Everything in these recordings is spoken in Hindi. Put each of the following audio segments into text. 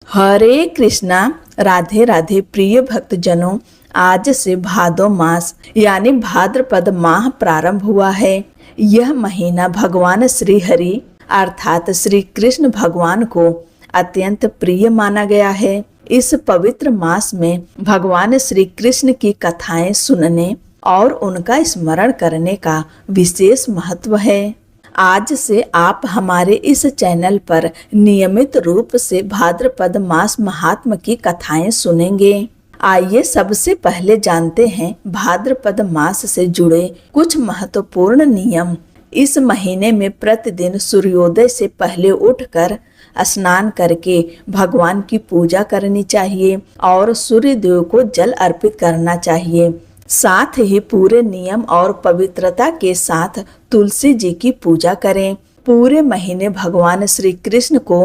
हरे कृष्णा। राधे राधे प्रिय भक्तजनों, आज से भादो मास यानी भाद्रपद माह प्रारंभ हुआ है। यह महीना भगवान श्री हरि अर्थात श्री कृष्ण भगवान को अत्यंत प्रिय माना गया है। इस पवित्र मास में भगवान श्री कृष्ण की कथाएं सुनने और उनका स्मरण करने का विशेष महत्व है। आज से आप हमारे इस चैनल पर नियमित रूप से भाद्रपद मास महात्म की कथाएं सुनेंगे। आइए सबसे पहले जानते हैं भाद्रपद मास से जुड़े कुछ महत्वपूर्ण नियम। इस महीने में प्रतिदिन सूर्योदय से पहले उठकर स्नान करके भगवान की पूजा करनी चाहिए और सूर्य देव को जल अर्पित करना चाहिए। साथ ही पूरे नियम और पवित्रता के साथ तुलसी जी की पूजा करें। पूरे महीने भगवान श्री कृष्ण को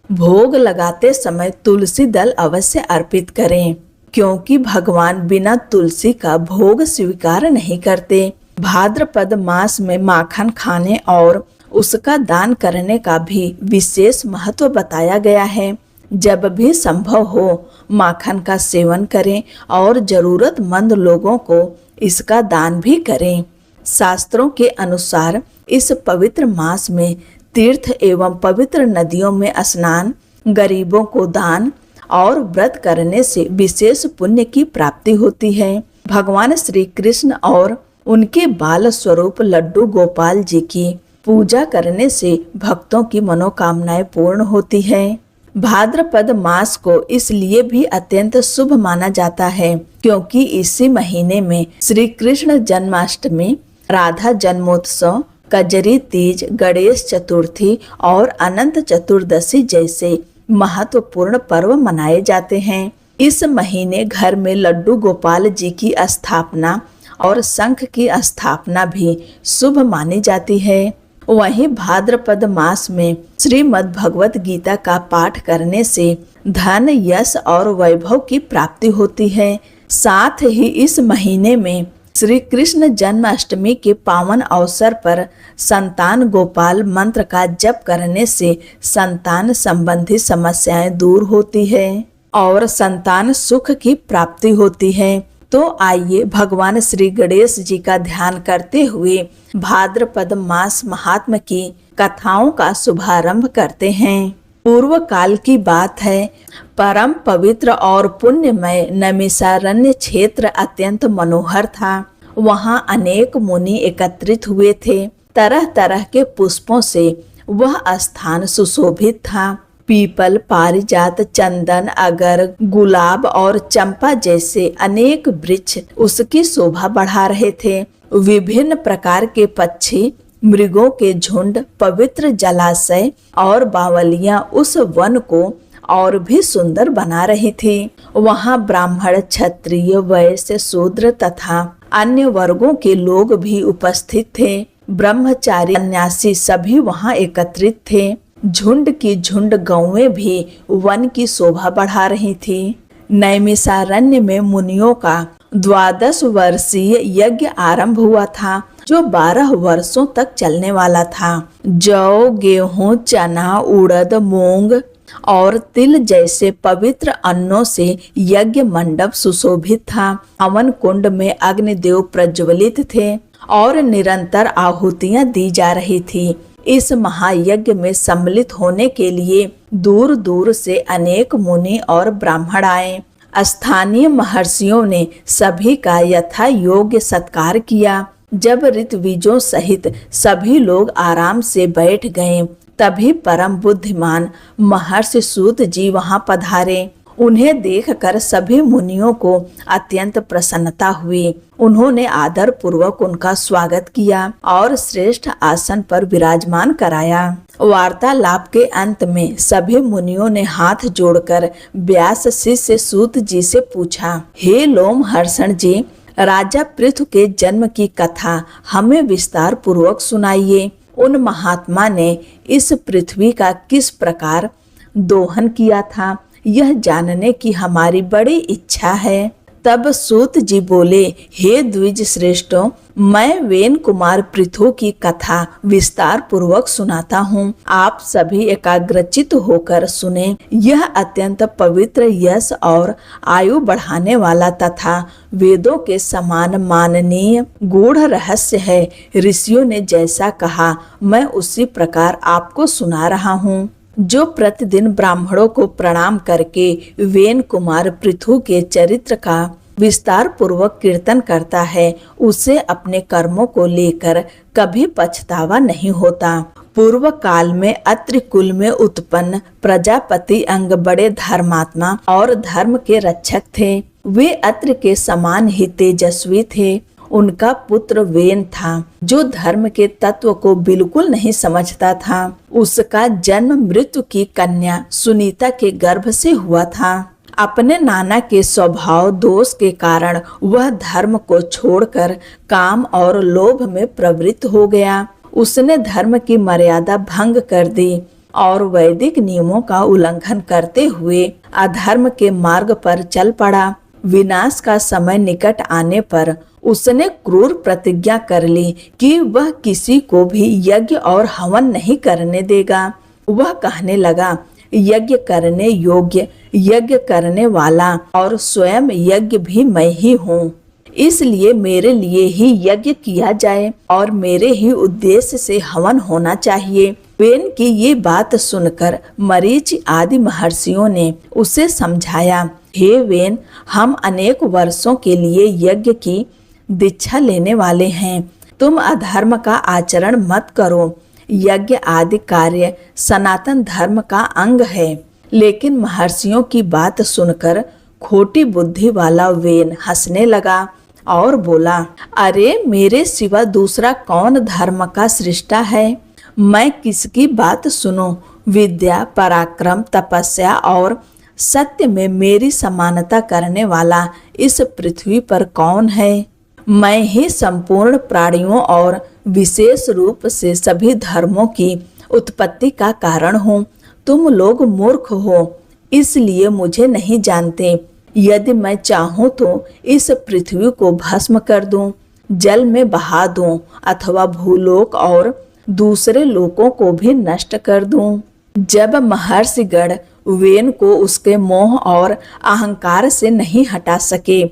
भोग लगाते समय तुलसी दल अवश्य अर्पित करें, क्योंकि भगवान बिना तुलसी का भोग स्वीकार नहीं करते। भाद्रपद मास में माखन खाने और उसका दान करने का भी विशेष महत्व बताया गया है। जब भी संभव हो माखन का सेवन करें और जरूरतमंद लोगों को इसका दान भी करें। शास्त्रों के अनुसार इस पवित्र मास में तीर्थ एवं पवित्र नदियों में स्नान, गरीबों को दान और व्रत करने से विशेष पुण्य की प्राप्ति होती है। भगवान श्री कृष्ण और उनके बाल स्वरूप लड्डू गोपाल जी की पूजा करने से भक्तों की मनोकामनाएं पूर्ण होती है। भाद्रपद मास को इसलिए भी अत्यंत शुभ माना जाता है क्योंकि इसी महीने में श्री कृष्ण जन्माष्टमी, राधा जन्मोत्सव, कजरी तीज, गणेश चतुर्थी और अनंत चतुर्दशी जैसे महत्वपूर्ण पर्व मनाए जाते हैं। इस महीने घर में लड्डू गोपाल जी की स्थापना और शंख की स्थापना भी शुभ मानी जाती है। वहीं भाद्रपद मास में श्रीमद् भगवत गीता का पाठ करने से धन, यश और वैभव की प्राप्ति होती है। साथ ही इस महीने में श्री कृष्ण जन्माष्टमी के पावन अवसर पर संतान गोपाल मंत्र का जप करने से संतान संबंधी समस्याएं दूर होती है और संतान सुख की प्राप्ति होती है। तो आइए भगवान श्री गणेश जी का ध्यान करते हुए भाद्रपद मास महात्म की कथाओं का शुभारंभ करते हैं। पूर्व काल की बात है, परम पवित्र और पुण्यमय नैमिषारण्य क्षेत्र अत्यंत मनोहर था। वहाँ अनेक मुनि एकत्रित हुए थे। तरह तरह के पुष्पों से वह स्थान सुशोभित था। पीपल, पारिजात, चंदन, अगर, गुलाब और चंपा जैसे अनेक वृक्ष उसकी शोभा बढ़ा रहे थे। विभिन्न प्रकार के पक्षी, मृगों के झुंड, पवित्र जलाशय और बावलियां उस वन को और भी सुंदर बना रही थी। वहां ब्राह्मण, क्षत्रिय, वैश्य, शूद्र तथा अन्य वर्गों के लोग भी उपस्थित थे। ब्रह्मचारी, सन्यासी सभी वहां एकत्रित थे। झुंड की झुंड गौएं भी वन की शोभा बढ़ा रही थी। नैमिषारण्य में मुनियों का 12 वर्षीय यज्ञ आरंभ हुआ था, जो 12 वर्षों तक चलने वाला था। जौ, गेहूं, चना, उड़द, मूंग और तिल जैसे पवित्र अन्नों से यज्ञ मंडप सुशोभित था। हवन कुंड में अग्निदेव प्रज्वलित थे और निरंतर आहुतियां दी जा रही थी। इस महायज्ञ में सम्मिलित होने के लिए दूर दूर से अनेक मुनि और ब्राह्मण आए। स्थानीय महर्षियों ने सभी का यथा योग्य सत्कार किया। जब ऋत्विजों सहित सभी लोग आराम से बैठ गए, तभी परम बुद्धिमान महर्षि सूत जी वहां पधारे। उन्हें देखकर सभी मुनियों को अत्यंत प्रसन्नता हुई। उन्होंने आदर पूर्वक उनका स्वागत किया और श्रेष्ठ आसन पर विराजमान कराया। वार्तालाप के अंत में सभी मुनियों ने हाथ जोड़कर व्यास शिष्य सूत जी से पूछा, हे लोमहर्षण जी, राजा पृथु के जन्म की कथा हमें विस्तार पूर्वक सुनाइए। उन महात्मा ने इस पृथ्वी का किस प्रकार दोहन किया था, यह जानने की हमारी बड़ी इच्छा है। तब सूत जी बोले, हे द्विज श्रेष्ठों, मैं वेन कुमार पृथु की कथा विस्तार पूर्वक सुनाता हूँ। आप सभी एकाग्रचित होकर सुने। यह अत्यंत पवित्र, यश और आयु बढ़ाने वाला तथा वेदों के समान माननीय गूढ़ रहस्य है। ऋषियों ने जैसा कहा मैं उसी प्रकार आपको सुना रहा हूँ। जो प्रतिदिन ब्राह्मणों को प्रणाम करके वेन कुमार पृथु के चरित्र का विस्तार पूर्वक कीर्तन करता है, उसे अपने कर्मों को लेकर कभी पछतावा नहीं होता। पूर्व काल में अत्रि कुल में उत्पन्न प्रजापति अंग बड़े धर्मात्मा और धर्म के रक्षक थे। वे अत्रि के समान ही तेजस्वी थे। उनका पुत्र वेन था, जो धर्म के तत्व को बिल्कुल नहीं समझता था। उसका जन्म मृत्यु की कन्या सुनीता के गर्भ से हुआ था। अपने नाना के स्वभाव दोष के कारण वह धर्म को छोड़कर काम और लोभ में प्रवृत्त हो गया। उसने धर्म की मर्यादा भंग कर दी और वैदिक नियमों का उल्लंघन करते हुए अधर्म के मार्ग पर चल पड़ा। विनाश का समय निकट आने पर उसने क्रूर प्रतिज्ञा कर ली कि वह किसी को भी यज्ञ और हवन नहीं करने देगा। वह कहने लगा, यज्ञ करने योग्य, यज्ञ करने वाला और स्वयं यज्ञ भी मैं ही हूँ। इसलिए मेरे लिए ही यज्ञ किया जाए और मेरे ही उद्देश्य से हवन होना चाहिए। वेन की ये बात सुनकर मरीचि आदि महर्षियों ने उसे समझाया, हे वेन, हम अनेक वर्षों के लिए यज्ञ की दीक्षा लेने वाले हैं। तुम अधर्म का आचरण मत करो। यज्ञ आदि कार्य सनातन धर्म का अंग है। लेकिन महर्षियों की बात सुनकर खोटी बुद्धि वाला वेन हंसने लगा और बोला, अरे मेरे सिवा दूसरा कौन धर्म का सृष्टा है? मैं किसकी बात सुनूं? विद्या, पराक्रम, तपस्या और सत्य में मेरी समानता करने वाला इस पृथ्वी पर कौन है? मैं ही संपूर्ण प्राणियों और विशेष रूप से सभी धर्मों की उत्पत्ति का कारण हूँ। तुम लोग मूर्ख हो, इसलिए मुझे नहीं जानते। यदि मैं चाहूँ तो इस पृथ्वी को भस्म कर दूं, जल में बहा दूं अथवा भूलोक और दूसरे लोकों को भी नष्ट कर दूं। जब महर्षिगण वेन को उसके मोह और अहंकार से नहीं हटा सके,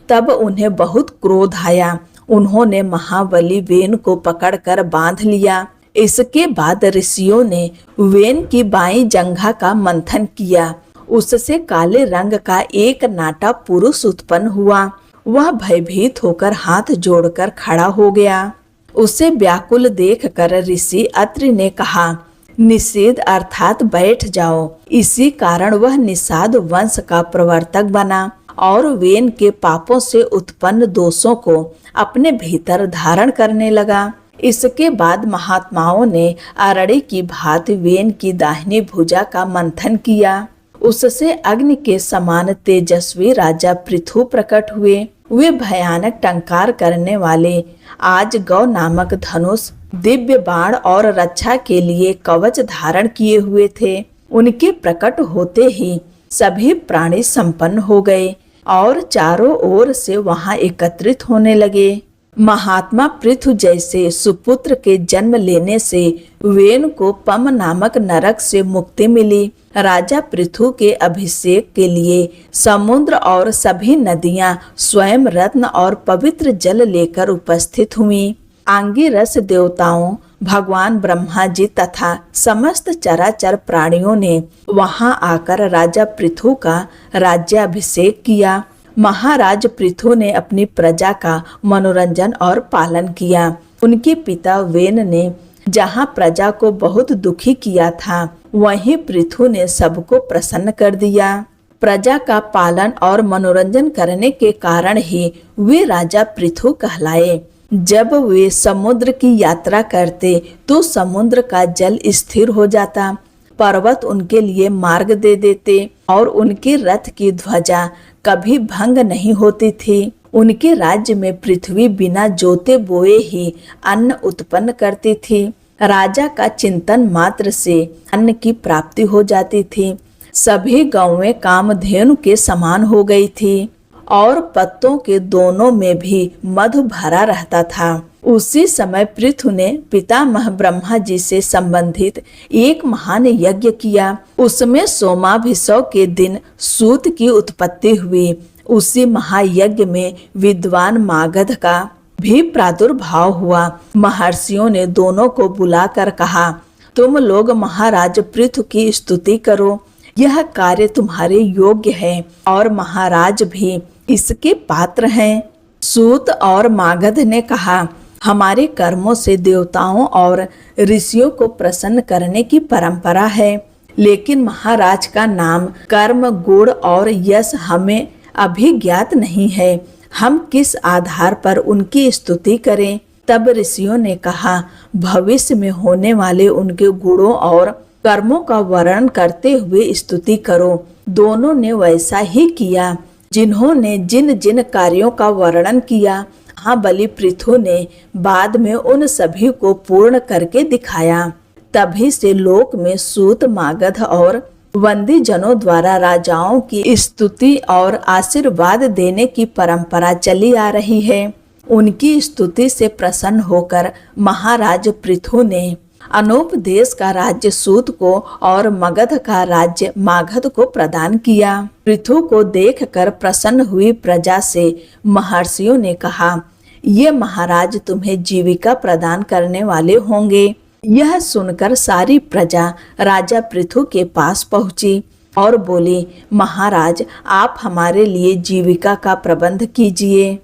तब उन्हें बहुत क्रोध आया। उन्होंने महाबली वेन को पकड़कर बांध लिया। इसके बाद ऋषियों ने वेन की बाईं जंघा का मंथन किया। उससे काले रंग का एक नाटा पुरुष उत्पन्न हुआ। वह भयभीत होकर हाथ जोड़कर खड़ा हो गया। उसे व्याकुल देखकर ऋषि अत्रि ने कहा, निषेध अर्थात बैठ जाओ। इसी कारण वह निषाद वंश का प्रवर्तक बना और वेन के पापों से उत्पन्न दोषों को अपने भीतर धारण करने लगा। इसके बाद महात्माओं ने आरड़ी की भांति वेन की दाहिनी भुजा का मंथन किया। उससे अग्नि के समान तेजस्वी राजा पृथु प्रकट हुए। वे भयानक टंकार करने वाले आज गौ नामक धनुष, दिव्य बाण और रक्षा के लिए कवच धारण किए हुए थे। उनके प्रकट होते ही सभी प्राणी संपन्न हो गए और चारों ओर से वहां एकत्रित होने लगे। महात्मा पृथु जैसे सुपुत्र के जन्म लेने से वेन को पम नामक नरक से मुक्ति मिली। राजा पृथु के अभिषेक के लिए समुद्र और सभी नदियां स्वयं रत्न और पवित्र जल लेकर उपस्थित हुईं। आंगिरस देवताओं, भगवान ब्रह्मा जी तथा समस्त चराचर प्राणियों ने वहां आकर राजा पृथु का राज्याभिषेक किया। महाराज पृथु ने अपनी प्रजा का मनोरंजन और पालन किया। उनके पिता वेन ने जहां प्रजा को बहुत दुखी किया था, वहीं पृथु ने सबको प्रसन्न कर दिया। प्रजा का पालन और मनोरंजन करने के कारण ही वे राजा पृथु कहलाए। जब वे समुद्र की यात्रा करते तो समुद्र का जल स्थिर हो जाता, पर्वत उनके लिए मार्ग दे देते और उनके रथ की ध्वजा कभी भंग नहीं होती थी। उनके राज्य में पृथ्वी बिना जोते बोए ही अन्न उत्पन्न करती थी। राजा का चिंतन मात्र से अन्न की प्राप्ति हो जाती थी। सभी गांवें कामधेनु के समान हो गई थी और पत्तों के दोनों में भी मधु भरा रहता था। उसी समय पृथु ने पितामह ब्रह्मा जी से संबंधित एक महान यज्ञ किया। उसमें सोमाभिषेक के दिन सूत की उत्पत्ति हुई। उसी महायज्ञ में विद्वान मागध का भी प्रादुर्भाव हुआ। महर्षियों ने दोनों को बुलाकर कहा, तुम लोग महाराज पृथु की स्तुति करो, यह कार्य तुम्हारे योग्य है और महाराज भी इसके पात्र हैं। सूत और मागध ने कहा, हमारे कर्मों से देवताओं और ऋषियों को प्रसन्न करने की परंपरा है, लेकिन महाराज का नाम, कर्म, गुण और यश हमें अभी ज्ञात नहीं है। हम किस आधार पर उनकी स्तुति करें? तब ऋषियों ने कहा, भविष्य में होने वाले उनके गुणों और कर्मों का वर्णन करते हुए स्तुति करो। दोनों ने वैसा ही किया। जिन्होंने जिन जिन कार्यों का वर्णन किया, महाबली पृथु ने बाद में उन सभी को पूर्ण करके दिखाया। तभी से लोक में सूत, मागध और वंदी जनों द्वारा राजाओं की स्तुति और आशीर्वाद देने की परंपरा चली आ रही है। उनकी स्तुति से प्रसन्न होकर महाराज पृथु ने अनूप देश का राज्य सूत को और मगध का राज्य मागध को प्रदान किया। पृथु को देखकर प्रसन्न हुई प्रजा से महर्षियों ने कहा, ये महाराज तुम्हें जीविका प्रदान करने वाले होंगे। यह सुनकर सारी प्रजा राजा पृथु के पास पहुंची और बोली, महाराज आप हमारे लिए जीविका का प्रबंध कीजिए।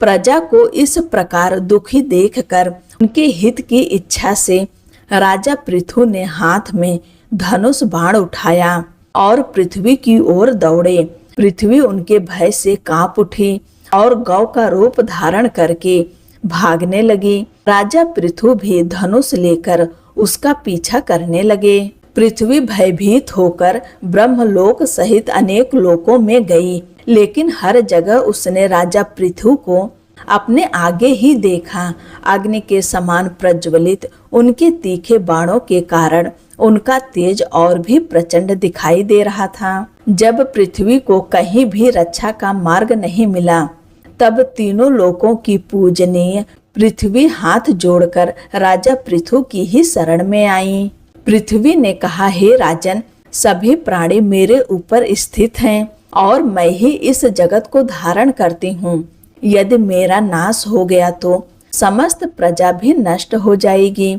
प्रजा को इस प्रकार दुखी देखकर उनके हित की इच्छा से राजा पृथु ने हाथ में धनुष बाण उठाया और पृथ्वी की ओर दौड़े। पृथ्वी उनके भय से कांप उठी और गौ का रूप धारण करके भागने लगी। राजा पृथु भी धनुष लेकर उसका पीछा करने लगे। पृथ्वी भयभीत होकर ब्रह्मलोक सहित अनेक लोकों में गई, लेकिन हर जगह उसने राजा पृथु को अपने आगे ही देखा। अग्नि के समान प्रज्वलित उनके तीखे बाणों के कारण उनका तेज और भी प्रचंड दिखाई दे रहा था। जब पृथ्वी को कहीं भी रक्षा का मार्ग नहीं मिला, तब तीनों लोकों की पूजनीय पृथ्वी हाथ जोड़कर राजा पृथु की ही शरण में आई। पृथ्वी ने कहा, हे राजन, सभी प्राणी मेरे ऊपर स्थित हैं और मैं ही इस जगत को धारण करती हूँ। यदि मेरा नाश हो गया तो समस्त प्रजा भी नष्ट हो जाएगी।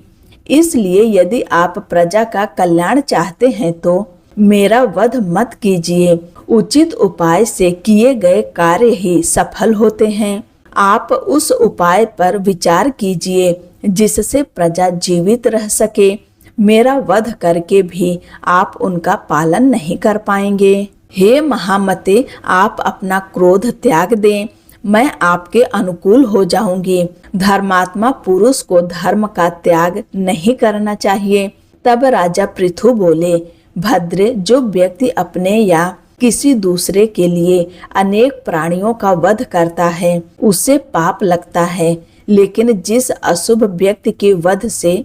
इसलिए यदि आप प्रजा का कल्याण चाहते हैं तो मेरा वध मत कीजिए। उचित उपाय से किए गए कार्य ही सफल होते हैं। आप उस उपाय पर विचार कीजिए जिससे प्रजा जीवित रह सके। मेरा वध करके भी आप उनका पालन नहीं कर पाएंगे। हे महामते, आप अपना क्रोध त्याग दें, मैं आपके अनुकूल हो जाऊंगी। धर्मात्मा पुरुष को धर्म का त्याग नहीं करना चाहिए। तब राजा पृथु बोले, भद्रे, जो व्यक्ति अपने या किसी दूसरे के लिए अनेक प्राणियों का वध करता है उसे पाप लगता है, लेकिन जिस अशुभ व्यक्ति के वध से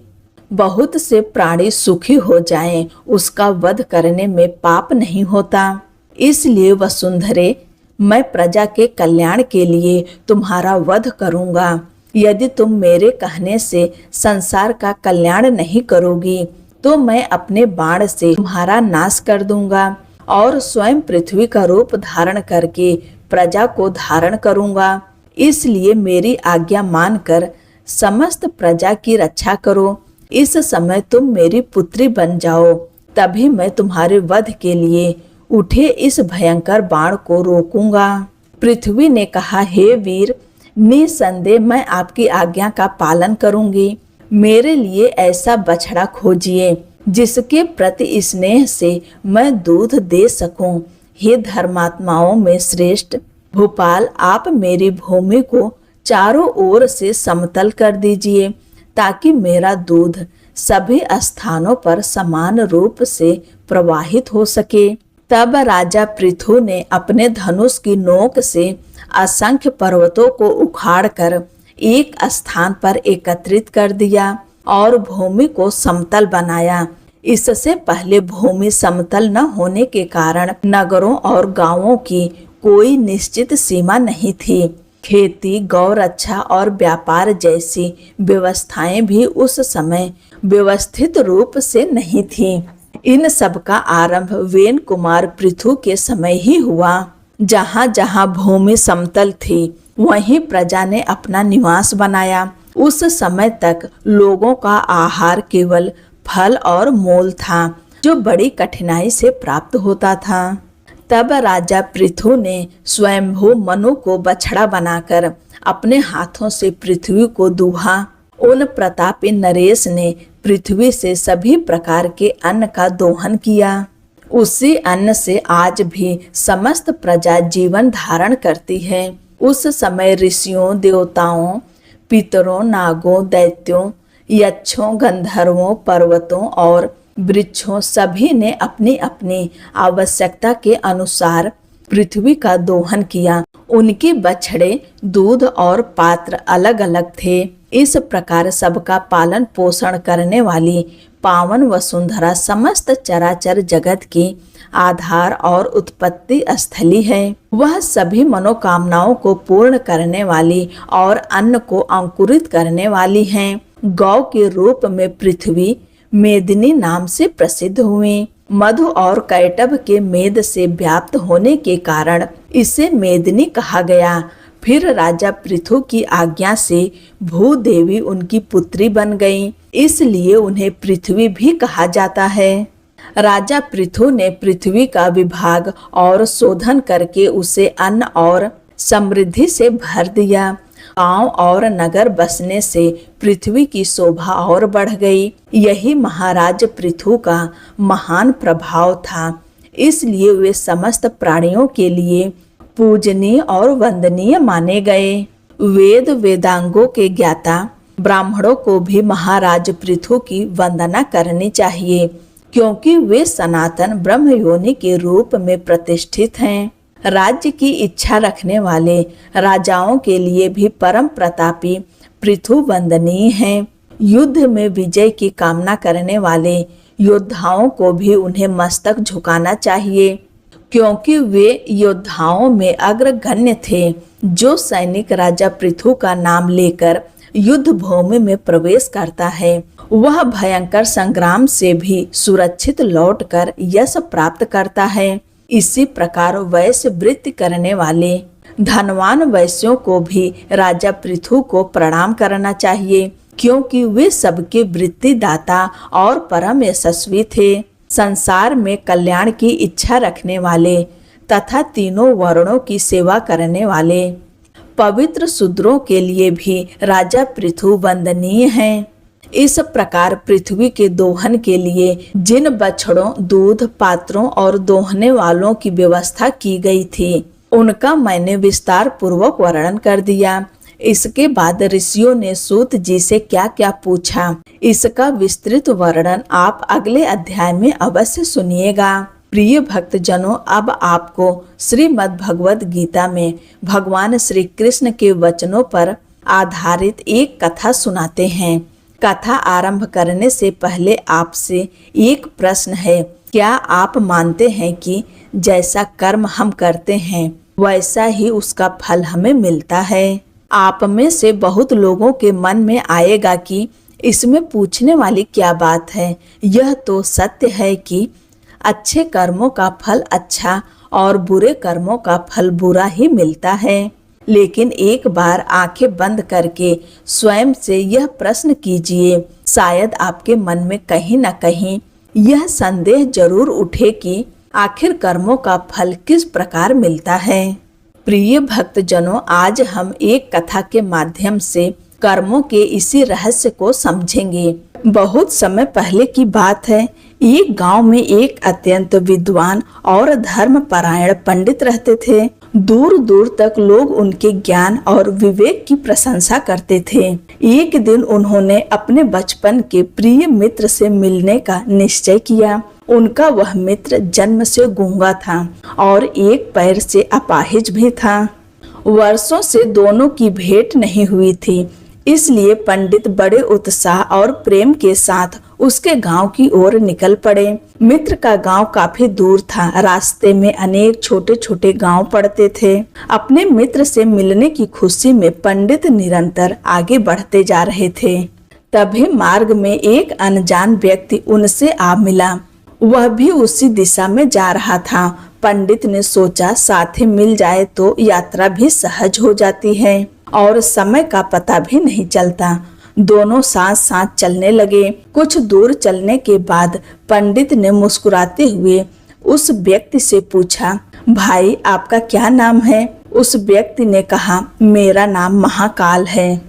बहुत से प्राणी सुखी हो जाएं, उसका वध करने में पाप नहीं होता। इसलिए वसुंधरे, मैं प्रजा के कल्याण के लिए तुम्हारा वध करूंगा। यदि तुम मेरे कहने से संसार का कल्याण नहीं करोगी तो मैं अपने बाण से तुम्हारा नाश कर दूंगा और स्वयं पृथ्वी का रूप धारण करके प्रजा को धारण करूंगा। इसलिए मेरी आज्ञा मानकर समस्त प्रजा की रक्षा करो। इस समय तुम मेरी पुत्री बन जाओ, तभी मैं तुम्हारे वध के लिए उठे इस भयंकर बाण को रोकूंगा। पृथ्वी ने कहा, हे वीर, निसंदेह मैं आपकी आज्ञा का पालन करूंगी। मेरे लिए ऐसा बछड़ा खोजिए जिसके प्रति स्नेह से मैं दूध दे सकूं। हे धर्मात्माओं में श्रेष्ठ भूपाल, आप मेरी भूमि को चारों ओर से समतल कर दीजिए ताकि मेरा दूध सभी स्थानों पर समान रूप से प्रवाहित हो सके। तब राजा पृथु ने अपने धनुष की नोक से असंख्य पर्वतों को उखाड़कर एक स्थान पर एकत्रित कर दिया और भूमि को समतल बनाया। इससे पहले भूमि समतल न होने के कारण नगरों और गांवों की कोई निश्चित सीमा नहीं थी। खेती, गौरक्षा और व्यापार जैसी व्यवस्थाएं भी उस समय व्यवस्थित रूप से नहीं थी। इन सब का आरंभ वेन कुमार पृथु के समय ही हुआ। जहाँ जहाँ भूमि समतल थी वहीं प्रजा ने अपना निवास बनाया। उस समय तक लोगों का आहार केवल फल और मूल था, जो बड़ी कठिनाई से प्राप्त होता था। तब राजा पृथु ने स्वयंभू मनु को बछड़ा बनाकर अपने हाथों से पृथ्वी को दूहा। उन प्रतापी नरेश ने पृथ्वी से सभी प्रकार के अन्न का दोहन किया। उसी अन्न से आज भी समस्त प्रजा जीवन धारण करती है। उस समय ऋषियों, देवताओं, पितरों, नागों, दैत्यों, यक्षों, गंधर्वों, पर्वतों और वृक्षों सभी ने अपनी अपनी आवश्यकता के अनुसार पृथ्वी का दोहन किया। उनके बछड़े, दूध और पात्र अलग अलग थे। इस प्रकार सबका पालन पोषण करने वाली पावन वसुंधरा समस्त चराचर जगत की आधार और उत्पत्ति स्थली है। वह सभी मनोकामनाओं को पूर्ण करने वाली और अन्न को अंकुरित करने वाली है। गौ के रूप में पृथ्वी मेदिनी नाम से प्रसिद्ध हुई। मधु और कैटभ के मेद से व्याप्त होने के कारण इसे मेदिनी कहा गया। फिर राजा पृथु की आज्ञा से भूदेवी उनकी पुत्री बन गई, इसलिए उन्हें पृथ्वी भी कहा जाता है। राजा पृथु ने पृथ्वी का विभाग और शोधन करके उसे अन्न और समृद्धि से भर दिया। गांव और नगर बसने से पृथ्वी की शोभा और बढ़ गई। यही महाराज पृथु का महान प्रभाव था, इसलिए वे समस्त प्राणियों के लिए पूजनीय और वंदनीय माने गए। वेद वेदांगों के ज्ञाता ब्राह्मणों को भी महाराज पृथु की वंदना करनी चाहिए, क्योंकि वे सनातन ब्रह्म योनि के रूप में प्रतिष्ठित हैं। राज्य की इच्छा रखने वाले राजाओं के लिए भी परम प्रतापी पृथु वंदनीय हैं। युद्ध में विजय की कामना करने वाले योद्धाओं को भी उन्हें मस्तक झुकाना चाहिए, क्योंकि वे योद्धाओं में अग्रगण्य थे। जो सैनिक राजा पृथु का नाम लेकर युद्ध भूमि में प्रवेश करता है, वह भयंकर संग्राम से भी सुरक्षित लौटकर यश प्राप्त करता है। इसी प्रकार वैश्य वृत्ति करने वाले धनवान वैश्यों को भी राजा पृथु को प्रणाम करना चाहिए, क्योंकि वे सबके वृत्ति दाता और परम यशस्वी थे। संसार में कल्याण की इच्छा रखने वाले तथा तीनों वर्णों की सेवा करने वाले पवित्र शूद्रों के लिए भी राजा पृथु वंदनीय हैं। इस प्रकार पृथ्वी के दोहन के लिए जिन बछड़ों, दूध पात्रों और दोहने वालों की व्यवस्था की गई थी, उनका मैंने विस्तार पूर्वक वर्णन कर दिया। इसके बाद ऋषियों ने सूत जी से क्या क्या पूछा, इसका विस्तृत वर्णन आप अगले अध्याय में अवश्य सुनिएगा। प्रिय भक्त जनों, अब आपको श्रीमद् भगवद गीता में भगवान श्री कृष्ण के वचनों पर आधारित एक कथा सुनाते हैं। कथा आरंभ करने से पहले आपसे एक प्रश्न है। क्या आप मानते हैं कि जैसा कर्म हम करते हैं वैसा ही उसका फल हमें मिलता है? आप में से बहुत लोगों के मन में आएगा कि इसमें पूछने वाली क्या बात है। यह तो सत्य है कि अच्छे कर्मों का फल अच्छा और बुरे कर्मों का फल बुरा ही मिलता है। लेकिन एक बार आंखें बंद करके स्वयं से यह प्रश्न कीजिए, शायद आपके मन में कहीं न कहीं यह संदेह जरूर उठे कि आखिर कर्मों का फल किस प्रकार मिलता है। प्रिय भक्त जनों, आज हम एक कथा के माध्यम से कर्मों के इसी रहस्य को समझेंगे। बहुत समय पहले की बात है। एक गांव में एक अत्यंत विद्वान और धर्मपरायण पंडित रहते थे। दूर दूर तक लोग उनके ज्ञान और विवेक की प्रशंसा करते थे। एक दिन उन्होंने अपने बचपन के प्रिय मित्र से मिलने का निश्चय किया। उनका वह मित्र जन्म से गूंगा था और एक पैर से अपाहिज भी था। वर्षों से दोनों की भेंट नहीं हुई थी। इसलिए पंडित बड़े उत्साह और प्रेम के साथ उसके गांव की ओर निकल पड़े। मित्र का गांव काफी दूर था। रास्ते में अनेक छोटे छोटे गांव पड़ते थे। अपने मित्र से मिलने की खुशी में पंडित निरंतर आगे बढ़ते जा रहे थे। तभी मार्ग में एक अनजान व्यक्ति उनसे आ मिला। वह भी उसी दिशा में जा रहा था। पंडित ने सोचा साथी मिल जाए तो यात्रा भी सहज हो जाती है और समय का पता भी नहीं चलता। दोनों साथ साथ चलने लगे। कुछ दूर चलने के बाद पंडित ने मुस्कुराते हुए उस व्यक्ति से पूछा, भाई आपका क्या नाम है? उस व्यक्ति ने कहा, मेरा नाम महाकाल है।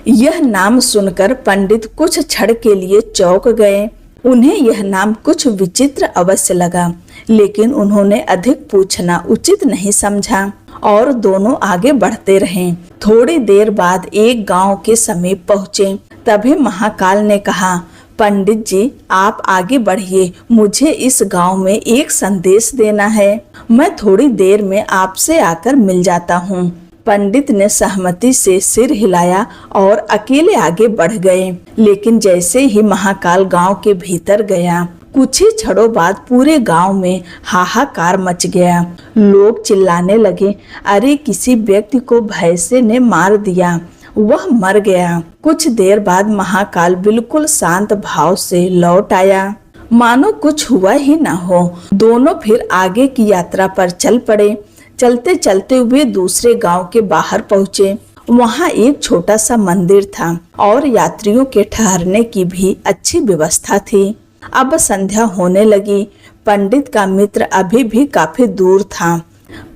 यह नाम सुनकर पंडित कुछ क्षण के लिए चौंक गए। उन्हें यह नाम कुछ विचित्र अवश्य लगा, लेकिन उन्होंने अधिक पूछना उचित नहीं समझा और दोनों आगे बढ़ते रहे। थोड़ी देर बाद एक गांव के समीप पहुंचे। तभी महाकाल ने कहा, पंडित जी आप आगे बढ़िए, मुझे इस गांव में एक संदेश देना है। मैं थोड़ी देर में आपसे आकर मिल जाता हूँ। पंडित ने सहमति से सिर हिलाया और अकेले आगे बढ़ गए। लेकिन जैसे ही महाकाल गांव के भीतर गया, कुछ ही क्षणों बाद पूरे गांव में हाहाकार मच गया। लोग चिल्लाने लगे, अरे किसी व्यक्ति को भैंसे ने मार दिया, वह मर गया। कुछ देर बाद महाकाल बिल्कुल शांत भाव से लौट आया, मानो कुछ हुआ ही ना हो। दोनों फिर आगे की यात्रा पर चल पड़े। चलते चलते वे दूसरे गांव के बाहर पहुंचे। वहां एक छोटा सा मंदिर था और यात्रियों के ठहरने की भी अच्छी व्यवस्था थी। अब संध्या होने लगी। पंडित का मित्र अभी भी काफी दूर था।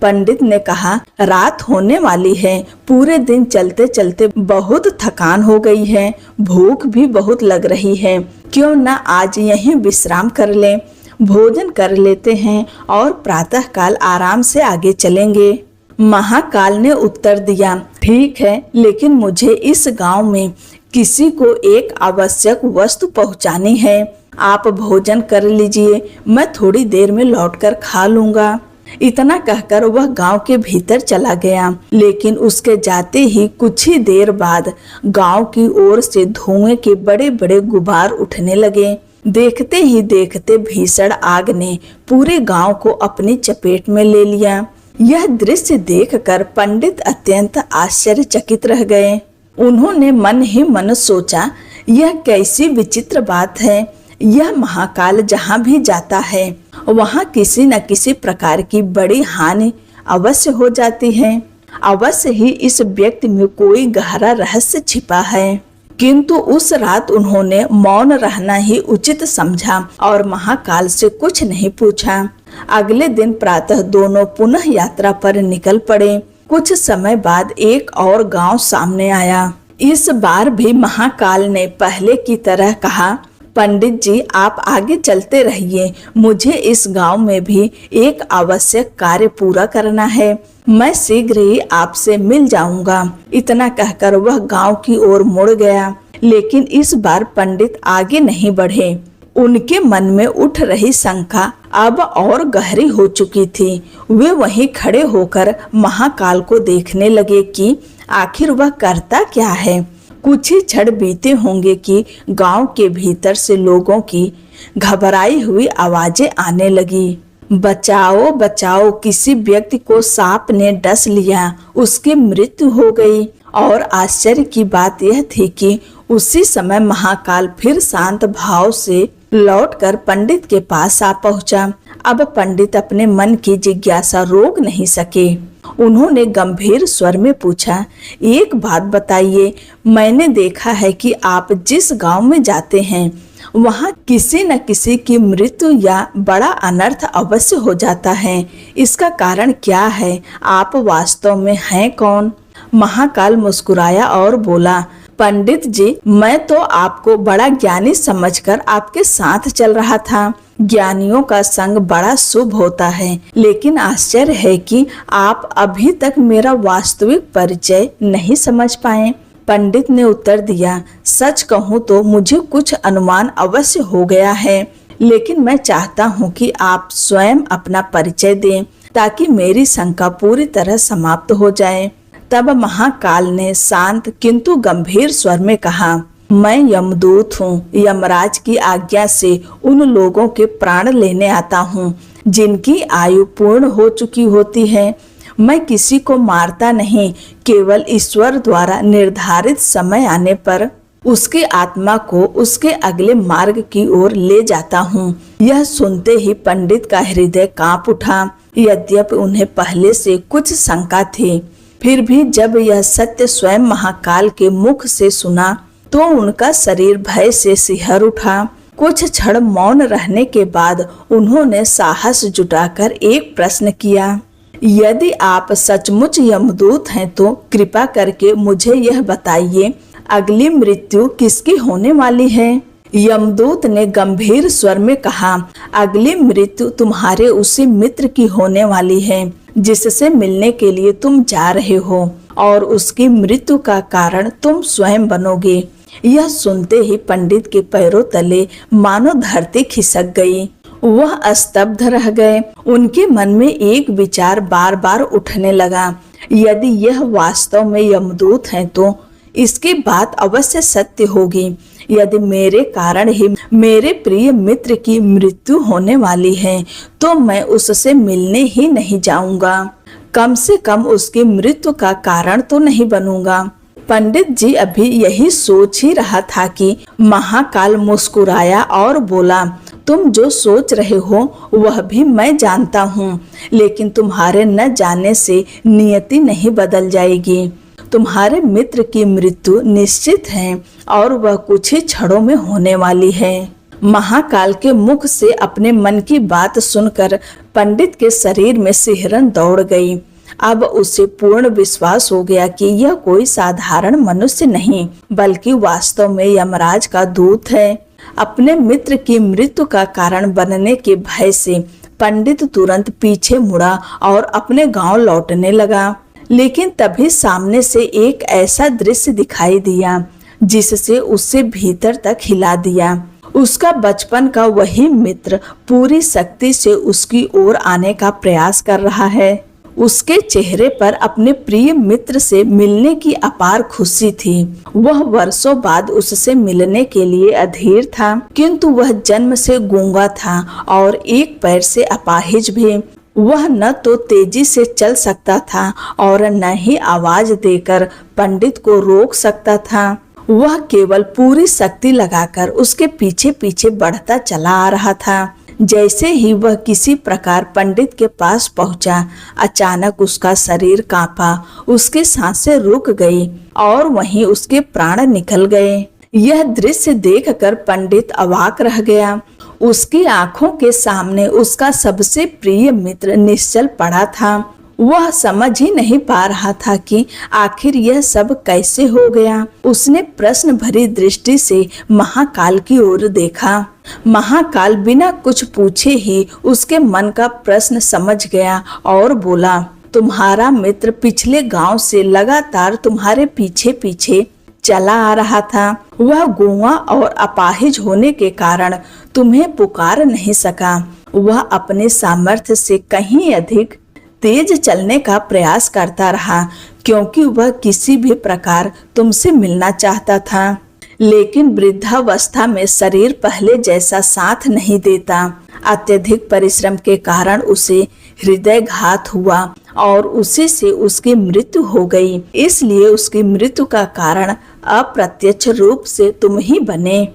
पंडित ने कहा, रात होने वाली है, पूरे दिन चलते चलते बहुत थकान हो गई है, भूख भी बहुत लग रही है, क्यों न आज यहीं विश्राम कर लें, भोजन कर लेते हैं और प्रातःकाल आराम से आगे चलेंगे। महाकाल ने उत्तर दिया, ठीक है, लेकिन मुझे इस गांव में किसी को एक आवश्यक वस्तु पहुंचानी है। आप भोजन कर लीजिए, मैं थोड़ी देर में लौटकर खा लूंगा। इतना कहकर वह गांव के भीतर चला गया। लेकिन उसके जाते ही कुछ ही देर बाद गांव की ओर से धुएं के बड़े बड़े गुबार उठने लगे। देखते ही देखते भीषण आग ने पूरे गांव को अपनी चपेट में ले लिया। यह दृश्य देखकर पंडित अत्यंत आश्चर्यचकित रह गए। उन्होंने मन ही मन सोचा, यह कैसी विचित्र बात है। यह महाकाल जहाँ भी जाता है वहाँ किसी न किसी प्रकार की बड़ी हानि अवश्य हो जाती है। अवश्य ही इस व्यक्ति में कोई गहरा रहस्य छिपा है। किंतु उस रात उन्होंने मौन रहना ही उचित समझा और महाकाल से कुछ नहीं पूछा। अगले दिन प्रातः दोनों पुनः यात्रा पर निकल पड़े। कुछ समय बाद एक और गांव सामने आया। इस बार भी महाकाल ने पहले की तरह कहा, पंडित जी आप आगे चलते रहिए, मुझे इस गांव में भी एक आवश्यक कार्य पूरा करना है, मैं शीघ्र ही आपसे मिल जाऊंगा। इतना कहकर वह गांव की ओर मुड़ गया। लेकिन इस बार पंडित आगे नहीं बढ़े। उनके मन में उठ रही शंका अब और गहरी हो चुकी थी। वे वहीं खड़े होकर महाकाल को देखने लगे कि आखिर वह करता क्या है। कुछ ही क्षण बीते होंगे कि गांव के भीतर से लोगों की घबराई हुई आवाजें आने लगी। बचाओ बचाओ, किसी व्यक्ति को सांप ने डस लिया, उसकी मृत्यु हो गई। और आश्चर्य की बात यह थी कि उसी समय महाकाल फिर शांत भाव से लौटकर पंडित के पास आ पहुंचा। अब पंडित अपने मन की जिज्ञासा रोक नहीं सके। उन्होंने गंभीर स्वर में पूछा, एक बात बताइए, मैंने देखा है कि आप जिस गांव में जाते हैं वहां किसी न किसी की मृत्यु या बड़ा अनर्थ अवश्य हो जाता है। इसका कारण क्या है? आप वास्तव में हैं कौन? महाकाल मुस्कुराया और बोला, पंडित जी, मैं तो आपको बड़ा ज्ञानी समझकर आपके साथ चल रहा था। ज्ञानियों का संग बड़ा शुभ होता है, लेकिन आश्चर्य है कि आप अभी तक मेरा वास्तविक परिचय नहीं समझ पाए। पंडित ने उत्तर दिया, सच कहूँ तो मुझे कुछ अनुमान अवश्य हो गया है, लेकिन मैं चाहता हूँ कि आप स्वयं अपना परिचय दें ताकि मेरी शंका पूरी तरह समाप्त हो जाए। तब महाकाल ने शांत किंतु गंभीर स्वर में कहा, मैं यमदूत हूँ। यमराज की आज्ञा से उन लोगों के प्राण लेने आता हूँ जिनकी आयु पूर्ण हो चुकी होती है। मैं किसी को मारता नहीं, केवल ईश्वर द्वारा निर्धारित समय आने पर उसकी आत्मा को उसके अगले मार्ग की ओर ले जाता हूँ। यह सुनते ही पंडित का हृदय कांप उठा। यद्यपि उन्हें पहले से कुछ शंका थी, फिर भी जब यह सत्य स्वयं महाकाल के मुख से सुना तो उनका शरीर भय से सिहर उठा। कुछ क्षण मौन रहने के बाद उन्होंने साहस जुटाकर एक प्रश्न किया, यदि आप सचमुच यमदूत हैं तो कृपा करके मुझे यह बताइए, अगली मृत्यु किसकी होने वाली है? यमदूत ने गंभीर स्वर में कहा, अगली मृत्यु तुम्हारे उसी मित्र की होने वाली है जिससे मिलने के लिए तुम जा रहे हो, और उसकी मृत्यु का कारण तुम स्वयं बनोगे। यह सुनते ही पंडित के पैरों तले मानो धरती खिसक गई। वह स्तब्ध रह गए। उनके मन में एक विचार बार बार उठने लगा, यदि यह वास्तव में यमदूत हैं तो इसकी बात अवश्य सत्य होगी। यदि मेरे कारण ही मेरे प्रिय मित्र की मृत्यु होने वाली है तो मैं उससे मिलने ही नहीं जाऊंगा, कम से कम उसकी मृत्यु का कारण तो नहीं बनूंगा। पंडित जी अभी यही सोच ही रहा था कि महाकाल मुस्कुराया और बोला, तुम जो सोच रहे हो वह भी मैं जानता हूँ, लेकिन तुम्हारे न जाने से नियति नहीं बदल जाएगी। तुम्हारे मित्र की मृत्यु निश्चित है और वह कुछ ही क्षणों में होने वाली है। महाकाल के मुख से अपने मन की बात सुनकर पंडित के शरीर में सिहरन दौड़ गई। अब उसे पूर्ण विश्वास हो गया कि यह कोई साधारण मनुष्य नहीं बल्कि वास्तव में यमराज का दूत है। अपने मित्र की मृत्यु का कारण बनने के भय से पंडित तुरंत पीछे मुड़ा और अपने गांव लौटने लगा। लेकिन तभी सामने से एक ऐसा दृश्य दिखाई दिया जिससे उसे भीतर तक हिला दिया। उसका बचपन का वही मित्र पूरी शक्ति से उसकी ओर आने का प्रयास कर रहा है। उसके चेहरे पर अपने प्रिय मित्र से मिलने की अपार खुशी थी। वह वर्षों बाद उससे मिलने के लिए अधीर था, किंतु वह जन्म से गूंगा था और एक पैर से अपाहिज भी। वह न तो तेजी से चल सकता था और न ही आवाज देकर पंडित को रोक सकता था। वह केवल पूरी शक्ति लगाकर उसके पीछे पीछे बढ़ता चला आ रहा था। जैसे ही वह किसी प्रकार पंडित के पास पहुंचा, अचानक उसका शरीर कांपा, उसकी सांसें रुक गई और वहीं उसके प्राण निकल गए। यह दृश्य देखकर पंडित अवाक रह गया। उसकी आंखों के सामने उसका सबसे प्रिय मित्र निश्चल पड़ा था। वह समझ ही नहीं पा रहा था कि आखिर यह सब कैसे हो गया। उसने प्रश्न भरी दृष्टि से महाकाल की ओर देखा। महाकाल बिना कुछ पूछे ही उसके मन का प्रश्न समझ गया और बोला, तुम्हारा मित्र पिछले गांव से लगातार तुम्हारे पीछे पीछे चला आ रहा था। वह गूंगा और अपाहिज होने के कारण तुम्हें पुकार नहीं सका। वह अपने सामर्थ्य से कहीं अधिक तेज चलने का प्रयास करता रहा, क्योंकि वह किसी भी प्रकार तुमसे मिलना चाहता था। लेकिन वृद्धावस्था में शरीर पहले जैसा साथ नहीं देता। अत्यधिक परिश्रम के कारण उसे हृदयघात हुआ और उसी से उसकी मृत्यु हो गई। इसलिए उसकी मृत्यु का कारण अप्रत्यक्ष रूप से तुम ही बने।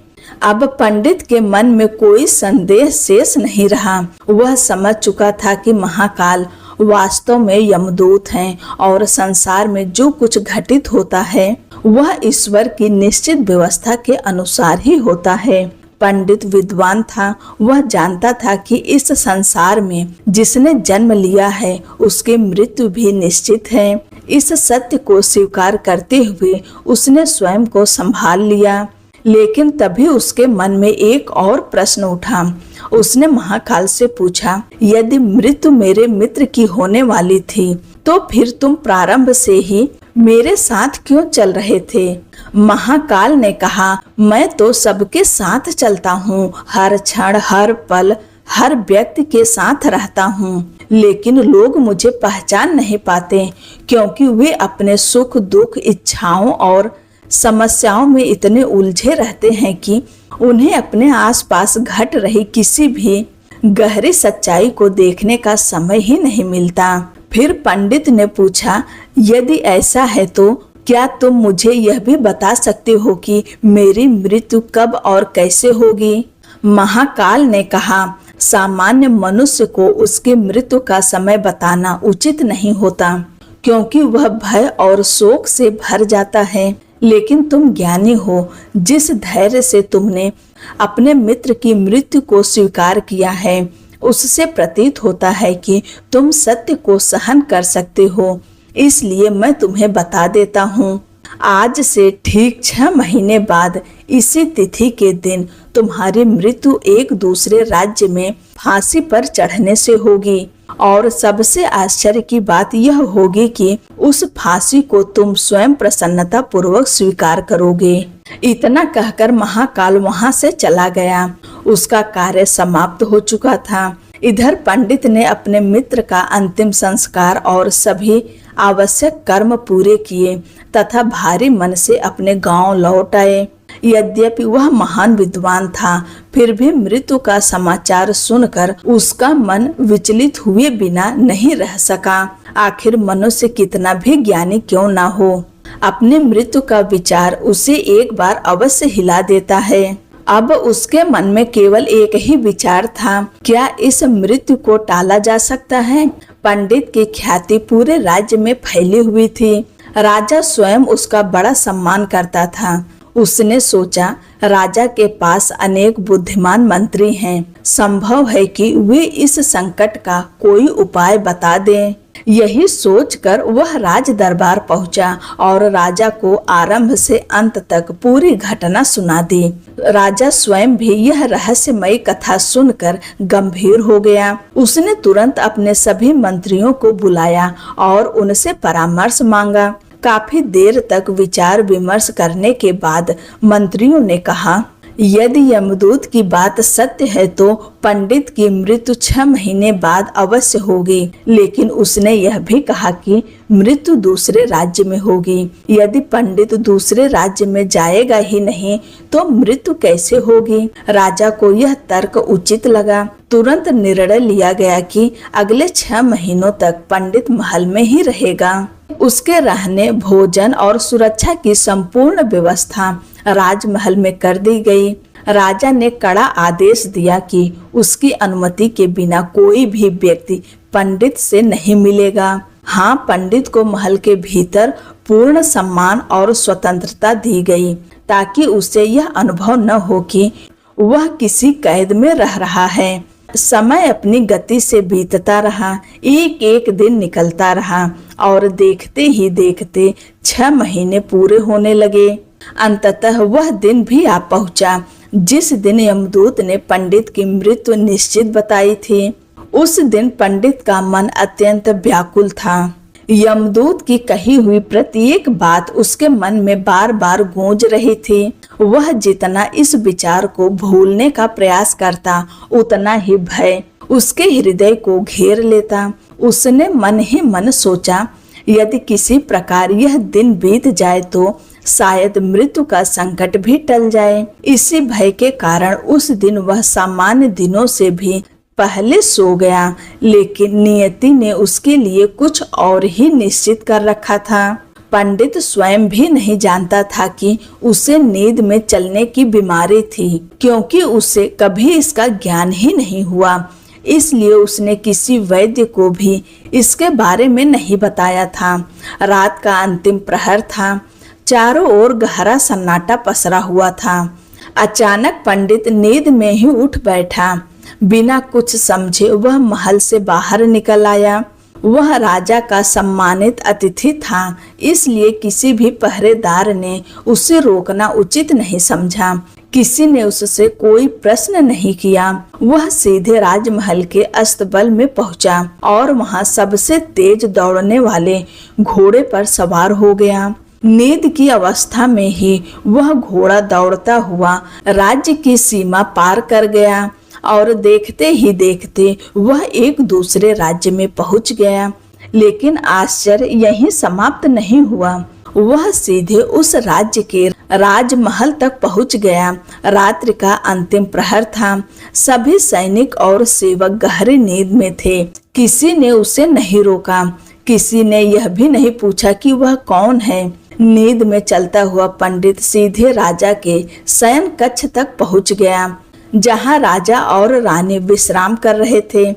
अब पंडित के मन में कोई संदेह शेष नहीं रहा। वह समझ चुका था कि महाकाल वास्तव में यमदूत हैं और संसार में जो कुछ घटित होता है वह ईश्वर की निश्चित व्यवस्था के अनुसार ही होता है। पंडित विद्वान था। वह जानता था कि इस संसार में जिसने जन्म लिया है उसकी मृत्यु भी निश्चित है। इस सत्य को स्वीकार करते हुए उसने स्वयं को संभाल लिया। लेकिन तभी उसके मन में एक और प्रश्न उठा। उसने महाकाल से पूछा, यदि मृत्यु मेरे मित्र की होने वाली थी तो फिर तुम प्रारंभ से ही मेरे साथ क्यों चल रहे थे? महाकाल ने कहा, मैं तो सबके साथ चलता हूँ, हर क्षण हर पल हर व्यक्ति के साथ रहता हूँ। लेकिन लोग मुझे पहचान नहीं पाते, क्योंकि वे अपने सुख दुख, इच्छाओं और समस्याओं में इतने उलझे रहते हैं कि उन्हें अपने आसपास घट रही किसी भी गहरी सच्चाई को देखने का समय ही नहीं मिलता। फिर पंडित ने पूछा, यदि ऐसा है तो क्या तुम मुझे यह भी बता सकते हो कि मेरी मृत्यु कब और कैसे होगी? महाकाल ने कहा, सामान्य मनुष्य को उसकी मृत्यु का समय बताना उचित नहीं होता, क्योंकि वह भय और शोक से भर जाता है। लेकिन तुम ज्ञानी हो, जिस धैर्य से तुमने अपने मित्र की मृत्यु को स्वीकार किया है, उससे प्रतीत होता है कि तुम सत्य को सहन कर सकते हो। इसलिए मैं तुम्हें बता देता हूँ, आज से ठीक 6 महीने बाद इसी तिथि के दिन तुम्हारी मृत्यु एक दूसरे राज्य में फांसी पर चढ़ने से होगी। और सबसे आश्चर्य की बात यह होगी कि उस फांसी को तुम स्वयं प्रसन्नता पूर्वक स्वीकार करोगे। इतना कहकर महाकाल वहां से चला गया। उसका कार्य समाप्त हो चुका था। इधर पंडित ने अपने मित्र का अंतिम संस्कार और सभी आवश्यक कर्म पूरे किए तथा भारी मन से अपने गांव लौट आए। यद्यपि वह महान विद्वान था, फिर भी मृत्यु का समाचार सुनकर उसका मन विचलित हुए बिना नहीं रह सका। आखिर मनुष्य कितना भी ज्ञानी क्यों ना हो, अपनी मृत्यु का विचार उसे एक बार अवश्य हिला देता है। अब उसके मन में केवल एक ही विचार था, क्या इस मृत्यु को टाला जा सकता है? पंडित की ख्याति पूरे राज्य में फैली हुई थी। राजा स्वयं उसका बड़ा सम्मान करता था। उसने सोचा, राजा के पास अनेक बुद्धिमान मंत्री हैं, संभव है कि वे इस संकट का कोई उपाय बता दें। यही सोचकर वह राज दरबार पहुंचा और राजा को आरंभ से अंत तक पूरी घटना सुना दी। राजा स्वयं भी यह रहस्यमयी कथा सुनकर गंभीर हो गया। उसने तुरंत अपने सभी मंत्रियों को बुलाया और उनसे परामर्श मांगा। काफी देर तक विचार विमर्श करने के बाद मंत्रियों ने कहा, यदि यमदूत की बात सत्य है तो पंडित की मृत्यु 6 महीने बाद अवश्य होगी। लेकिन उसने यह भी कहा कि मृत्यु दूसरे राज्य में होगी। यदि पंडित दूसरे राज्य में जाएगा ही नहीं तो मृत्यु कैसे होगी? राजा को यह तर्क उचित लगा। तुरंत निर्णय लिया गया कि अगले 6 महीनों तक पंडित महल में ही रहेगा। उसके रहने, भोजन और सुरक्षा की संपूर्ण व्यवस्था राजमहल में कर दी गई। राजा ने कड़ा आदेश दिया कि उसकी अनुमति के बिना कोई भी व्यक्ति पंडित से नहीं मिलेगा। हाँ, पंडित को महल के भीतर पूर्ण सम्मान और स्वतंत्रता दी गई, ताकि उसे यह अनुभव न हो कि वह किसी कैद में रह रहा है। समय अपनी गति से बीतता रहा। एक एक दिन निकलता रहा और देखते ही देखते 6 महीने पूरे होने लगे। अंततः वह दिन भी आ पहुंचा जिस दिन यमदूत ने पंडित की मृत्यु निश्चित बताई थी। उस दिन पंडित का मन अत्यंत व्याकुल था। यमदूत की कही हुई प्रत्येक बात उसके मन में बार बार गूंज रही थी। वह जितना इस विचार को भूलने का प्रयास करता, उतना ही भय उसके हृदय को घेर लेता। उसने मन ही मन सोचा, यदि किसी प्रकार यह दिन बीत जाए तो शायद मृत्यु का संकट भी टल जाए। इसी भय के कारण उस दिन वह सामान्य दिनों से भी पहले सो गया, लेकिन नियति ने उसके लिए कुछ और ही निश्चित कर रखा था। पंडित स्वयं भी नहीं जानता था कि उसे नींद में चलने की बीमारी थी, क्योंकि उसे कभी इसका ज्ञान ही नहीं हुआ। इसलिए उसने किसी वैद्य को भी इसके बारे में नहीं बताया था। रात का अंतिम प्रहर था। चारों ओर गहरा सन्नाटा पसरा हुआ था। अचानक पंडित नींद में ही उठ बैठा। बिना कुछ समझे वह महल से बाहर निकल आया। वह राजा का सम्मानित अतिथि था, इसलिए किसी भी पहरेदार ने उसे रोकना उचित नहीं समझा। किसी ने उससे कोई प्रश्न नहीं किया। वह सीधे राजमहल के अस्तबल में पहुंचा और वहां सबसे तेज दौड़ने वाले घोड़े पर सवार हो गया। नींद की अवस्था में ही वह घोड़ा दौड़ता हुआ राज्य की सीमा पार कर गया और देखते ही देखते वह एक दूसरे राज्य में पहुंच गया। लेकिन आश्चर्य यहीं समाप्त नहीं हुआ, वह सीधे उस राज्य के राजमहल तक पहुंच गया। रात्रि का अंतिम प्रहर था, सभी सैनिक और सेवक गहरी नींद में थे। किसी ने उसे नहीं रोका, किसी ने यह भी नहीं पूछा कि वह कौन है। नींद में चलता हुआ पंडित सीधे राजा के शयन कक्ष तक पहुंच गया, जहां राजा और रानी विश्राम कर रहे थे,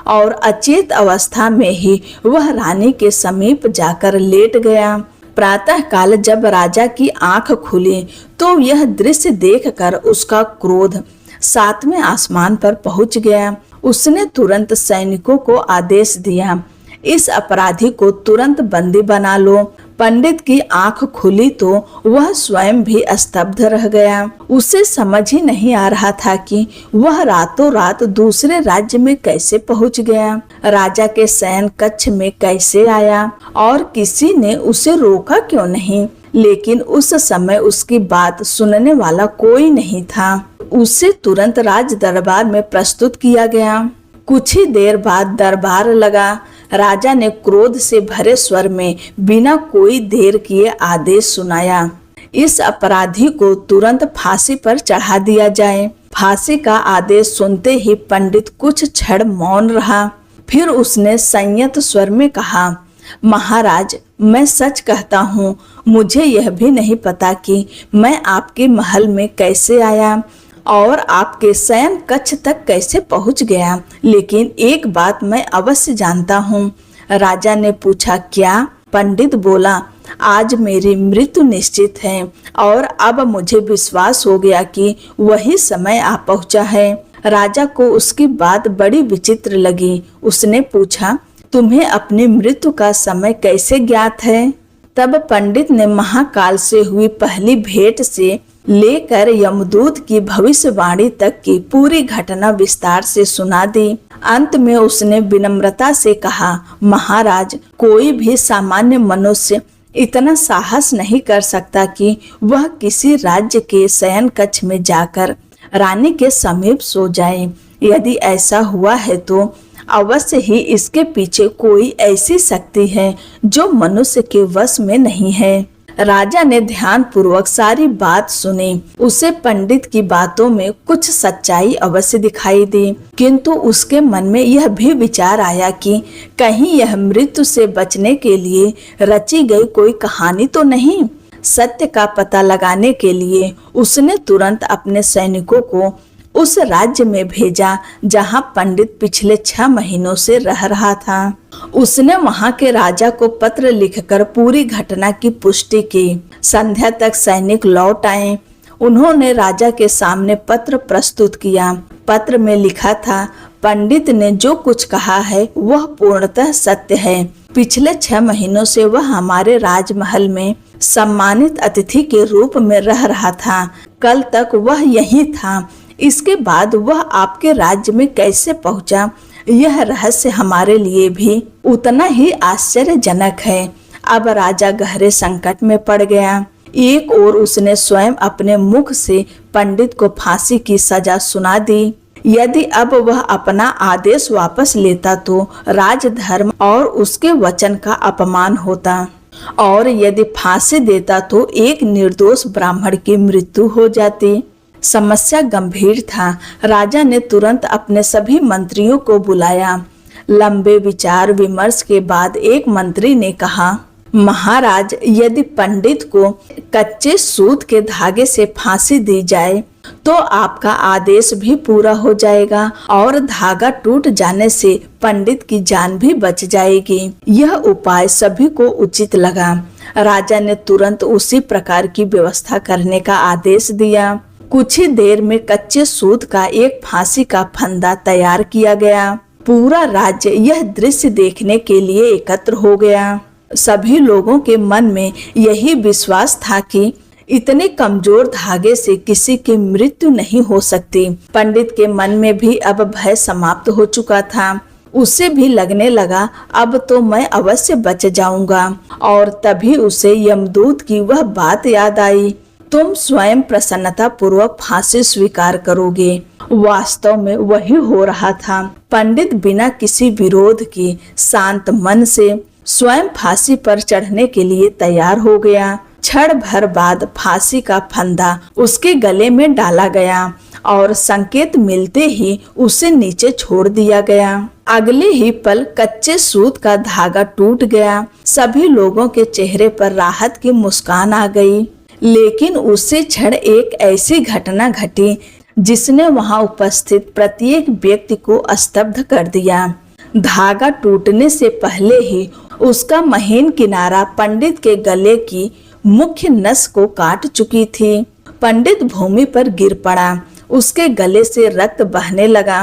और अचेत अवस्था में ही वह रानी के समीप जाकर लेट गया। प्रातः काल जब राजा की आंख खुली तो यह दृश्य देखकर उसका क्रोध 7वें आसमान पर पहुंच गया। उसने तुरंत सैनिकों को आदेश दिया, इस अपराधी को तुरंत बंदी बना लो। पंडित की आंख खुली तो वह स्वयं भी स्तब्ध रह गया। उसे समझ ही नहीं आ रहा था कि वह रातों रात दूसरे राज्य में कैसे पहुंच गया, राजा के शयन कक्ष में कैसे आया, और किसी ने उसे रोका क्यों नहीं। लेकिन उस समय उसकी बात सुनने वाला कोई नहीं था। उसे तुरंत राज दरबार में प्रस्तुत किया गया। कुछ ही देर बाद दरबार लगा। राजा ने क्रोध से भरे स्वर में बिना कोई देर किए आदेश सुनाया, इस अपराधी को तुरंत फांसी पर चढ़ा दिया जाए। फांसी का आदेश सुनते ही पंडित कुछ क्षण मौन रहा। फिर उसने संयत स्वर में कहा, महाराज, मैं सच कहता हूँ, मुझे यह भी नहीं पता कि मैं आपके महल में कैसे आया और आपके शयन कक्ष तक कैसे पहुंच गया। लेकिन एक बात मैं अवश्य जानता हूँ। राजा ने पूछा, क्या? पंडित बोला, आज मेरी मृत्यु निश्चित है और अब मुझे विश्वास हो गया कि वही समय आ पहुंचा है। राजा को उसकी बात बड़ी विचित्र लगी। उसने पूछा, तुम्हें अपनी मृत्यु का समय कैसे ज्ञात है? तब पंडित ने महाकाल से हुई पहली भेंट से लेकर यमदूत की भविष्यवाणी तक की पूरी घटना विस्तार से सुना दी। अंत में उसने विनम्रता से कहा, महाराज, कोई भी सामान्य मनुष्य इतना साहस नहीं कर सकता कि वह किसी राज्य के शयन कक्ष में जाकर रानी के समीप सो जाए। यदि ऐसा हुआ है तो अवश्य ही इसके पीछे कोई ऐसी शक्ति है जो मनुष्य के वश में नहीं है। राजा ने ध्यान पूर्वक सारी बात सुनी। उसे पंडित की बातों में कुछ सच्चाई अवश्य दिखाई दी, किंतु उसके मन में यह भी विचार आया कि कहीं यह मृत्यु से बचने के लिए रची गई कोई कहानी तो नहीं। सत्य का पता लगाने के लिए उसने तुरंत अपने सैनिकों को उस राज्य में भेजा जहां पंडित पिछले 6 महीनों से रह रहा था। उसने वहां के राजा को पत्र लिखकर पूरी घटना की पुष्टि की। संध्या तक सैनिक लौट आए। उन्होंने राजा के सामने पत्र प्रस्तुत किया। पत्र में लिखा था, पंडित ने जो कुछ कहा है वह पूर्णतः सत्य है। पिछले 6 महीनों से वह हमारे राजमहल में सम्मानित अतिथि के रूप में रह रहा था। कल तक वह यहीं था। इसके बाद वह आपके राज्य में कैसे पहुंचा, यह रहस्य हमारे लिए भी उतना ही आश्चर्यजनक है। अब राजा गहरे संकट में पड़ गया। एक ओर उसने स्वयं अपने मुख से पंडित को फांसी की सजा सुना दी। यदि अब वह अपना आदेश वापस लेता तो राजधर्म और उसके वचन का अपमान होता, और यदि फांसी देता तो एक निर्दोष ब्राह्मण की मृत्यु हो जाती। समस्या गंभीर था। राजा ने तुरंत अपने सभी मंत्रियों को बुलाया। लंबे विचार विमर्श के बाद एक मंत्री ने कहा, महाराज, यदि पंडित को कच्चे सूत के धागे से फांसी दी जाए तो आपका आदेश भी पूरा हो जाएगा और धागा टूट जाने से पंडित की जान भी बच जाएगी। यह उपाय सभी को उचित लगा। राजा ने तुरंत उसी प्रकार की व्यवस्था करने का आदेश दिया। कुछ ही देर में कच्चे सूत का एक फांसी का फंदा तैयार किया गया। पूरा राज्य यह दृश्य देखने के लिए एकत्र हो गया। सभी लोगों के मन में यही विश्वास था कि इतने कमजोर धागे से किसी की मृत्यु नहीं हो सकती। पंडित के मन में भी अब भय समाप्त हो चुका था। उसे भी लगने लगा, अब तो मैं अवश्य बच जाऊंगा। और तभी उसे यमदूत की वह बात याद आई, तुम स्वयं प्रसन्नता पूर्वक फांसी स्वीकार करोगे वास्तव में वही हो रहा था। पंडित बिना किसी विरोध के शांत मन से स्वयं फांसी पर चढ़ने के लिए तैयार हो गया। क्षण भर बाद फांसी का फंदा उसके गले में डाला गया और संकेत मिलते ही उसे नीचे छोड़ दिया गया। अगले ही पल कच्चे सूत का धागा टूट गया। सभी लोगों के चेहरे पर राहत की मुस्कान आ गई। लेकिन उसी क्षण एक ऐसी घटना घटी जिसने वहां उपस्थित प्रत्येक व्यक्ति को स्तब्ध कर दिया। धागा टूटने से पहले ही उसका महीन किनारा पंडित के गले की मुख्य नस को काट चुकी थी। पंडित भूमि पर गिर पड़ा। उसके गले से रक्त बहने लगा।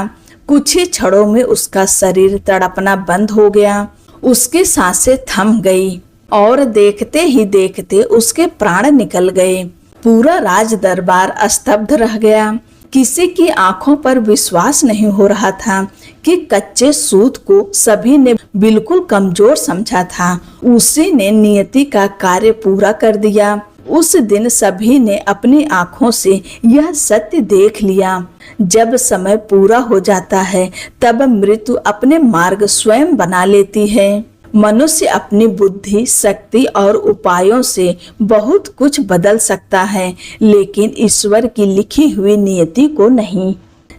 कुछ ही क्षणों में उसका शरीर तड़पना बंद हो गया। उसकी सांसें थम गई और देखते ही देखते उसके प्राण निकल गए। पूरा राज दरबार स्तब्ध रह गया। किसी की आंखों पर विश्वास नहीं हो रहा था कि कच्चे सूत को सभी ने बिल्कुल कमजोर समझा था, उसी ने नियति का कार्य पूरा कर दिया। उस दिन सभी ने अपनी आंखों से यह सत्य देख लिया। जब समय पूरा हो जाता है तब मृत्यु अपने मार्ग स्वयं बना लेती है। मनुष्य अपनी बुद्धि, शक्ति और उपायों से बहुत कुछ बदल सकता है, लेकिन ईश्वर की लिखी हुई नियति को नहीं।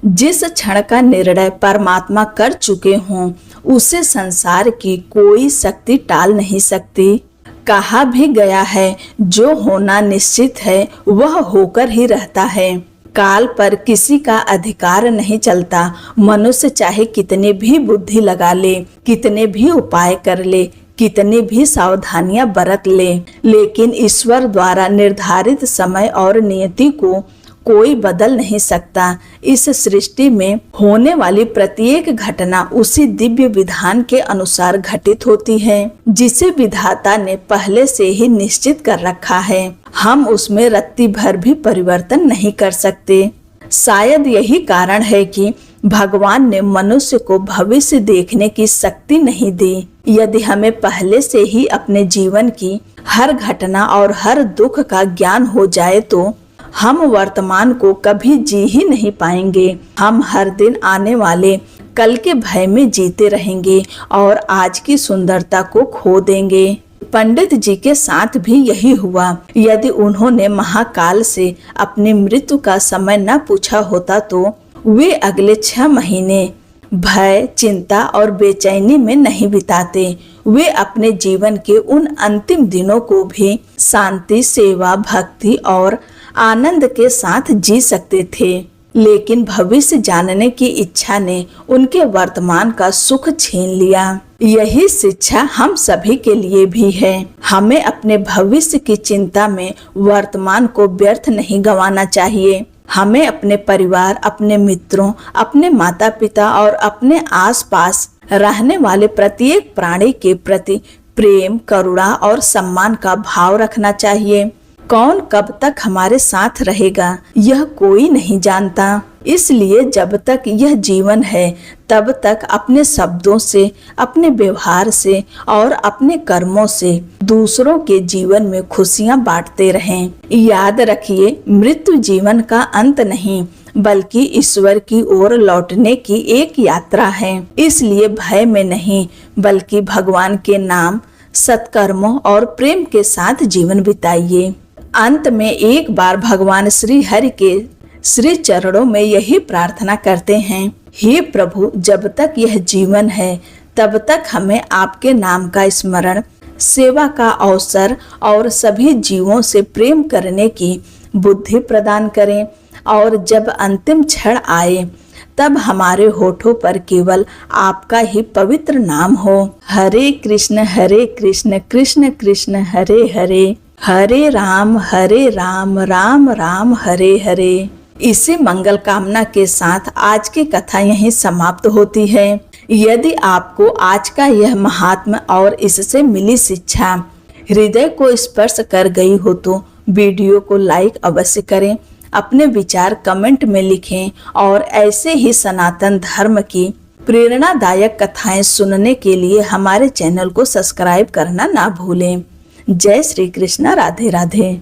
जिस क्षण का निर्णय परमात्मा कर चुके हों, उसे संसार की कोई शक्ति टाल नहीं सकती। कहा भी गया है, जो होना निश्चित है वह होकर ही रहता है। काल पर किसी का अधिकार नहीं चलता। मनुष्य चाहे कितने भी बुद्धि लगा ले, कितने भी उपाय कर ले, कितनी भी सावधानियां बरत ले, लेकिन ईश्वर द्वारा निर्धारित समय और नियति को कोई बदल नहीं सकता। इस सृष्टि में होने वाली प्रत्येक घटना उसी दिव्य विधान के अनुसार घटित होती है, जिसे विधाता ने पहले से ही निश्चित कर रखा है। हम उसमें रत्ती भर भी परिवर्तन नहीं कर सकते। शायद यही कारण है कि भगवान ने मनुष्य को भविष्य देखने की शक्ति नहीं दी। यदि हमें पहले से ही अपने जीवन की हर घटना और हर दुख का ज्ञान हो जाए तो हम वर्तमान को कभी जी ही नहीं पाएंगे। हम हर दिन आने वाले कल के भय में जीते रहेंगे और आज की सुंदरता को खो देंगे। पंडित जी के साथ भी यही हुआ। यदि उन्होंने महाकाल से अपनी मृत्यु का समय न पूछा होता तो वे अगले 6 महीने भय, चिंता और बेचैनी में नहीं बिताते। वे अपने जीवन के उन अंतिम दिनों को भी शांति, सेवा, भक्ति और आनंद के साथ जी सकते थे। लेकिन भविष्य जानने की इच्छा ने उनके वर्तमान का सुख छीन लिया। यही शिक्षा हम सभी के लिए भी है। हमें अपने भविष्य की चिंता में वर्तमान को व्यर्थ नहीं गंवाना चाहिए। हमें अपने परिवार, अपने मित्रों, अपने माता पिता और अपने आसपास रहने वाले प्रत्येक प्राणी के प्रति प्रेम, करुणा और सम्मान का भाव रखना चाहिए। कौन कब तक हमारे साथ रहेगा यह कोई नहीं जानता। इसलिए जब तक यह जीवन है तब तक अपने शब्दों से, अपने व्यवहार से और अपने कर्मों से दूसरों के जीवन में खुशियां बांटते रहें। याद रखिए, मृत्यु जीवन का अंत नहीं बल्कि ईश्वर की ओर लौटने की एक यात्रा है। इसलिए भय में नहीं बल्कि भगवान के नाम, सत्कर्मों और प्रेम के साथ जीवन बिताइए। अंत में एक बार भगवान श्री हरि के श्री चरणों में यही प्रार्थना करते हैं, हे प्रभु, जब तक यह जीवन है तब तक हमें आपके नाम का स्मरण, सेवा का अवसर और सभी जीवों से प्रेम करने की बुद्धि प्रदान करें। और जब अंतिम क्षण आए तब हमारे होठों पर केवल आपका ही पवित्र नाम हो। हरे कृष्ण कृष्ण कृष्ण हरे हरे, हरे राम राम राम हरे हरे। इसी मंगल कामना के साथ आज की कथा यहीं समाप्त होती है। यदि आपको आज का यह महात्म्य और इससे मिली शिक्षा हृदय को स्पर्श कर गई हो तो वीडियो को लाइक अवश्य करें, अपने विचार कमेंट में लिखें और ऐसे ही सनातन धर्म की प्रेरणादायक कथाएं सुनने के लिए हमारे चैनल को सब्सक्राइब करना ना भूलें। जय श्री कृष्ण, राधे राधे।